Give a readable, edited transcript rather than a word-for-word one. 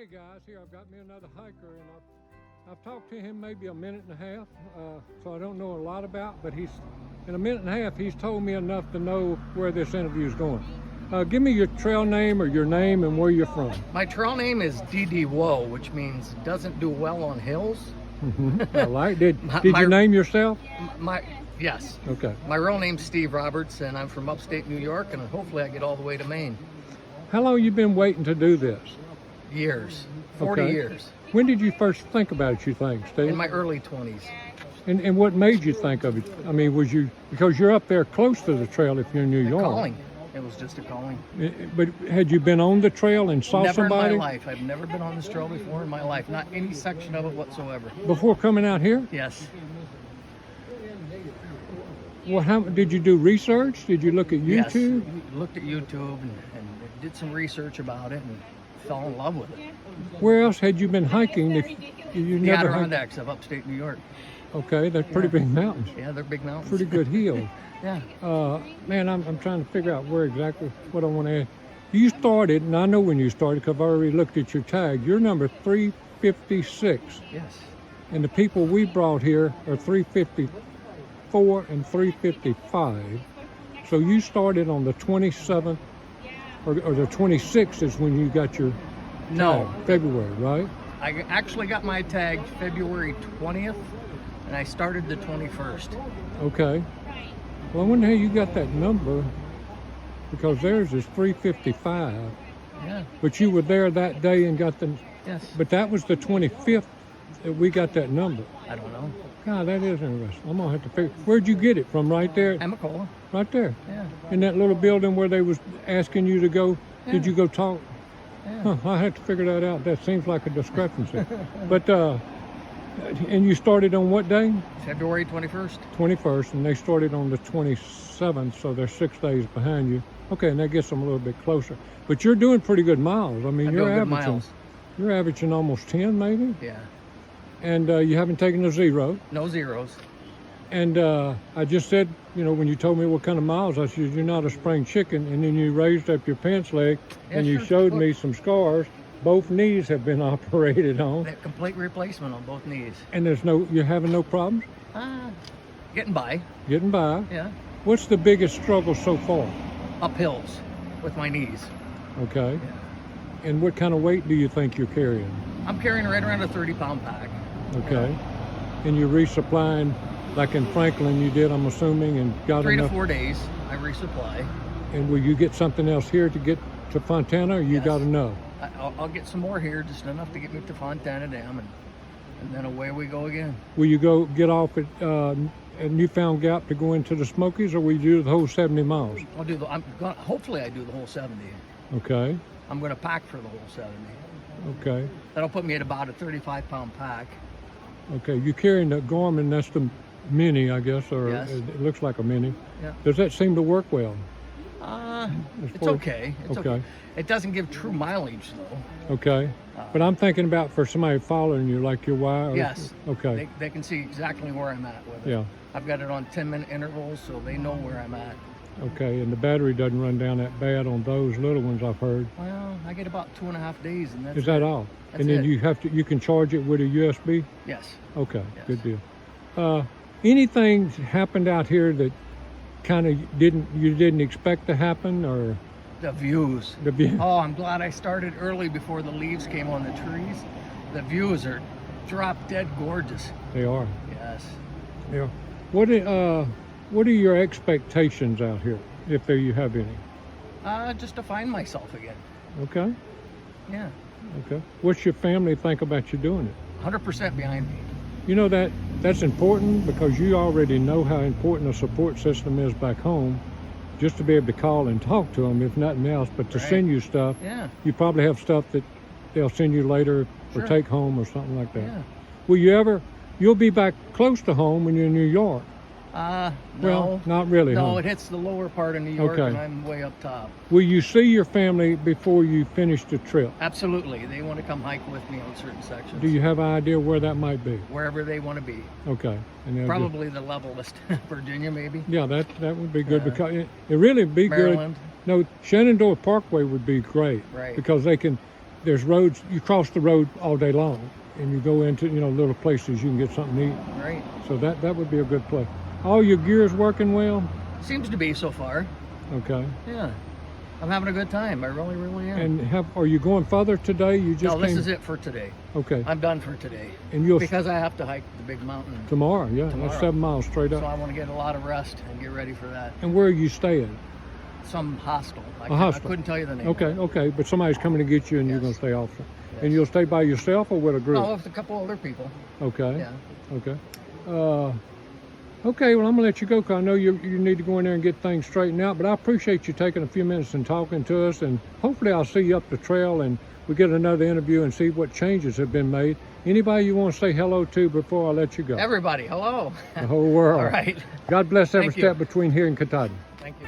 Okay, guys, here I've got me another hiker, and I've talked to him maybe a minute and a half, so I don't know a lot about, but in a minute and a half, he's told me enough to know where this interview is going. Give me your trail name or your name and where you're from. My trail name is DD-Woe, which means doesn't do well on hills. I like. Did you name yourself? Yes. Okay. My real name's Steve Roberts, and I'm from upstate New York, and hopefully I get all the way to Maine. How long you been waiting to do this? Years. 40 years. When did you first think about it, you think, Steve? In my early 20s. And what made you think of it? I mean, because you're up there close to the trail if you're in New York. Calling. It was just a calling. But had you been on the trail and saw somebody? Never in my life. I've never been on this trail before in my life. Not any section of it whatsoever. Before coming out here? Yes. Well, how did you do research? Did you look at YouTube? Yes. Looked at YouTube and did some research about it and fell in love with it. Where else had you been hiking if you the never Adirondacks of upstate New York. Okay, they're pretty big mountains. Yeah, they're big mountains. Pretty good hills. Yeah. Man, I'm trying to figure out what I want to ask. You started, and I know when you started because I've already looked at your tag. You're number 356. Yes. And the people we brought here are 354 and 355. So you started on the 27th, or the 26th is when you got your No. tag, February, right? I actually got my tag February 20th, and I started the 21st. Okay. Well, I wonder how you got that number, because theirs is 355. Yeah. But you were there that day and got the... Yes. But that was the 25th that we got that number. I don't know. God, that is interesting. I'm going to have to figure... Where'd you get it from? Right there? Amicola. Right there? Yeah. In that little building where they was asking you to go? Yeah. Did you go talk? Yeah. Huh, I have to figure that out. That seems like a discrepancy. But, and you started on what day? February 21st. 21st, and they started on the 27th, so they're 6 days behind you. Okay, and that gets them a little bit closer. But you're doing pretty good miles. I mean, I'm you're doing good averaging, miles. you're averaging almost 10, maybe. Yeah. And you haven't taken a zero. No zeros. And I just said, you know, when you told me what kind of miles, I said, you're not a spring chicken. And then you raised up your pants leg, and you showed me some scars. Both knees have been operated on. That complete replacement on both knees. And you're having no problems? Getting by. Getting by. Yeah. What's the biggest struggle so far? Up hills with my knees. Okay. Yeah. And what kind of weight do you think you're carrying? I'm carrying right around a 30-pound pack. Okay. And you're resupplying, like in Franklin you did, I'm assuming, and got 3 enough. to 4 days, I resupply. And will you get something else here to get to Fontana, or you Yes. got enough? I'll get some more here, just enough to get me to Fontana Dam, and then away we go again. Will you go get off at Newfound Gap to go into the Smokies, or will you do the whole 70 miles? Hopefully I do the whole 70. Okay. I'm gonna pack for the whole 70. Okay. That'll put me at about a 35-pound pack. Okay. You're carrying the Garmin, that's the Mini, I guess, or Yes. it looks like a Mini. Yeah. Does that seem to work well? It's okay. It's okay. It doesn't give true mileage though. Okay. But I'm thinking about for somebody following you, like your wife. Yes. Okay. They can see exactly where I'm at with it. Yeah. I've got it on 10-minute intervals, so they know where I'm at. Okay, and the battery doesn't run down that bad on those little ones, I've heard. Well, I get about 2.5 days, and that's Is that all? That's and then it. you can charge it with a USB? Yes. Okay, Yes. good deal. Anything happened out here that kind of you didn't expect to happen, or The views. the view? Oh, I'm glad I started early before the leaves came on the trees. The views are drop dead gorgeous. They are. Yes. Yeah. What are your expectations out here, if there you have any? Just to find myself again. Okay. Yeah. Okay. What's your family think about you doing it? 100% behind me. You know that's important, because you already know how important a support system is back home, just to be able to call and talk to them, if nothing else, but to Right. send you stuff. Yeah. You probably have stuff that they'll send you later or Sure. take home or something like that. Yeah. You'll be back close to home when you're in New York. No. Well, not really, No, huh? it hits the lower part of New York, Okay. and I'm way up top. Will you see your family before you finish the trip? Absolutely. They want to come hike with me on certain sections. Do you have an idea where that might be? Wherever they want to be. Okay. And they'll Probably the levelist. Virginia, maybe. yeah, that would be good, Yeah. because it really would be Maryland. good. No, Shenandoah Parkway would be great. Right. Because they can there's roads, you cross the road all day long, and you go into, little places you can get something to eat. Right. So that would be a good place. All your gear's working well? Seems to be so far. Okay. Yeah. I'm having a good time. I really, really am. And are you going further today? You just No, this came? is it for today. Okay. I'm done for today. And you'll Because I have to hike the big mountain tomorrow, yeah. tomorrow. That's 7 miles straight up. So I want to get a lot of rest and get ready for that. And where are you staying? Some hostel. I hostel. couldn't tell you the name. Okay, of it. okay. But somebody's coming to get you, and you're Yes. going to stay off. Yes. And you'll stay by yourself or with a group? No, with a couple other people. Okay. Yeah. Okay. Okay, well, I'm going to let you go because I know you need to go in there and get things straightened out. But I appreciate you taking a few minutes and talking to us. And hopefully I'll see you up the trail and we get another interview and see what changes have been made. Anybody you want to say hello to before I let you go? Everybody, hello. The whole world. All right. God bless every Thank you. step between here and Katahdin. Thank you.